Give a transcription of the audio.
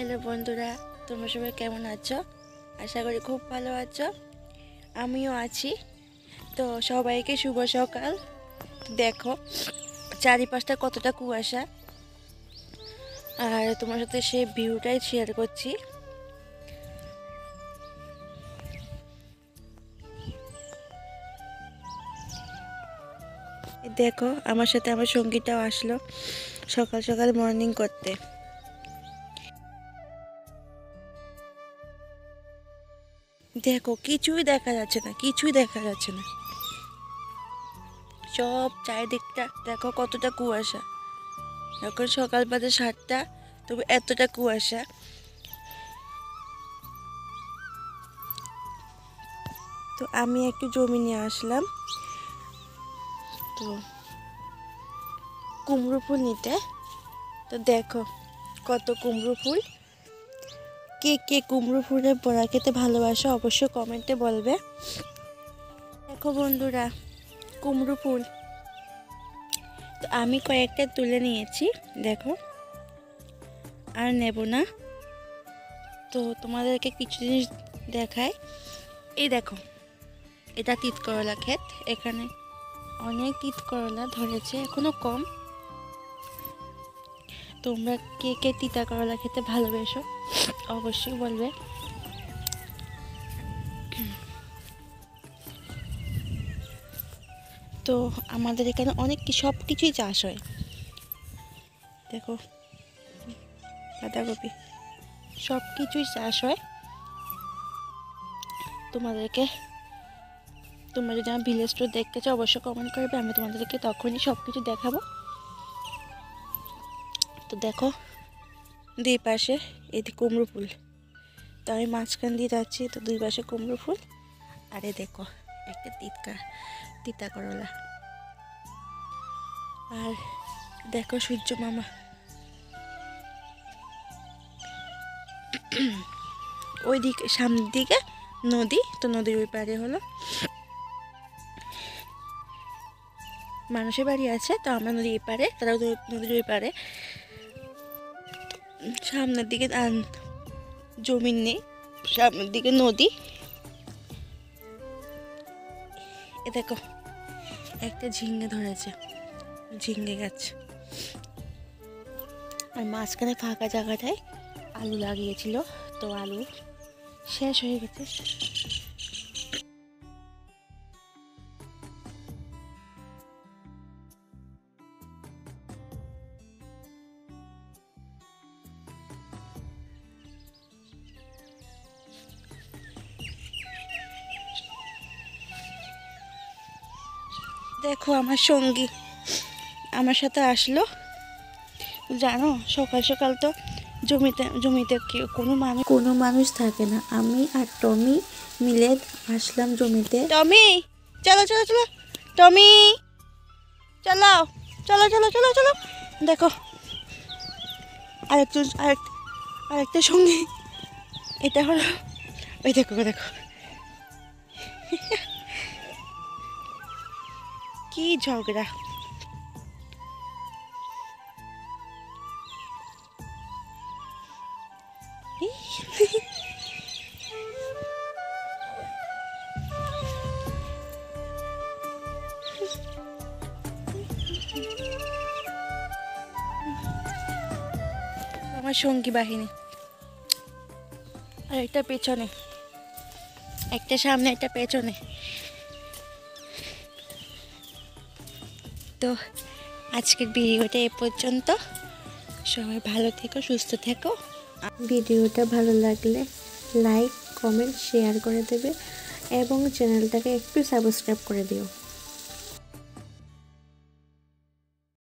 Hello বন্ধুরা, তোমরা সবাই কেমন আছো? আশা করি খুব ভালো আছো। আমিও আছি। তো সবাইকে শুভ সকাল। দেখো চারিপাশটা কতটা কুয়াশা, আর তোমার সাথে সেই ভিউটাই শেয়ার করছি। দেখো আমার সাথে আমার সঙ্গীটাও আসলো সকাল সকাল মর্নিং করতে। দেখো কিছুই দেখা যাচ্ছে না, কিছুই দেখা যাচ্ছে না, সব চারিদিকটা দেখো কতটা কুয়াশা। এখন সকাল বাজে 7টা, তবে এতটা কুয়াশা। তো আমি একটু জমি নিয়ে আসলাম তো কুমড়ো ফুল নিতে। তো দেখো কত কুমড়ো ফুল। কে কে কুমড়ো ফুলের বড়া খেতে ভালোবাসো অবশ্যই কমেন্টে বলবে। দেখো বন্ধুরা কুমড়ো ফুল, তো আমি কয়েকটা তুলে নিয়েছি। দেখো আর নেব না। তো তোমাদেরকে কিছু জিনিস দেখাই। এই দেখো, এটা তিত করলা ক্ষেত। এখানে অনেক তিত করলা ধরেছে, এখনো কম। তোমরা কে কে তিতা করলা খেতে ভালোবাসো অবশ্যই বলবে। তো আমাদের এখানে অনেক সব কিছুই চাষ হয়। দেখো বাঁধাকপি, সব কিছুই চাষ হয়। তোমরা যদি আমার ভিলেজ ট্যুর দেখতে চাও অবশ্যই কমেন্ট করবে, আমি তোমাদেরকে তখনই সব কিছু দেখাবো। তো দেখো দুই পাশে এদিকে কুমড়ো ফুল, তো আমি মাঝখান দিয়ে যাচ্ছি, তো দুই পাশে কুমড়ো ফুল। আর এ দেখো একটা তিতা করলা। আর দেখো সূর্য মামা, ওই দিকে সামনের দিকে নদী, তো নদীর ওই পারে হলো মানুষের বাড়ি আছে। তো আমরা নদীর এই পারে, তারাও নদীর ওই পারে। সামনের দিকে জমিন নেই, সামনের দিকে নদী। এ দেখো একটা ঝিঙে ধরেছে, ঝিঙে গাছ। আর মাঝখানে ফাঁকা জায়গাটায় আলু লাগিয়েছিল, তো আলু শেষ হয়ে গেছে। দেখো আমার সঙ্গী আমার সাথে আসলো। জানো সকাল সকাল তো জমিতে কোনো মানুষ থাকে না। আমি আর টমি মিলে আসলাম জমিতে। টমি চলো চলো চলো, টমি চালাও, চলো চলো চলো চলো। দেখো আরেকটা সঙ্গী, এটা হলো ওই দেখো দেখো কি ঝগড়া। আমার সঙ্গী বাহিনী, আর একটা পেছনে, একটা সামনে একটা পেছনে। তো আজকের ভিডিওটা এ পর্যন্ত। সবাই ভালো থেকো, সুস্থ থেকো। ভিডিওটা ভালো লাগলে লাইক কমেন্ট শেয়ার করে দেবে এবং চ্যানেলটাকে একটু সাবস্ক্রাইব করে দিও।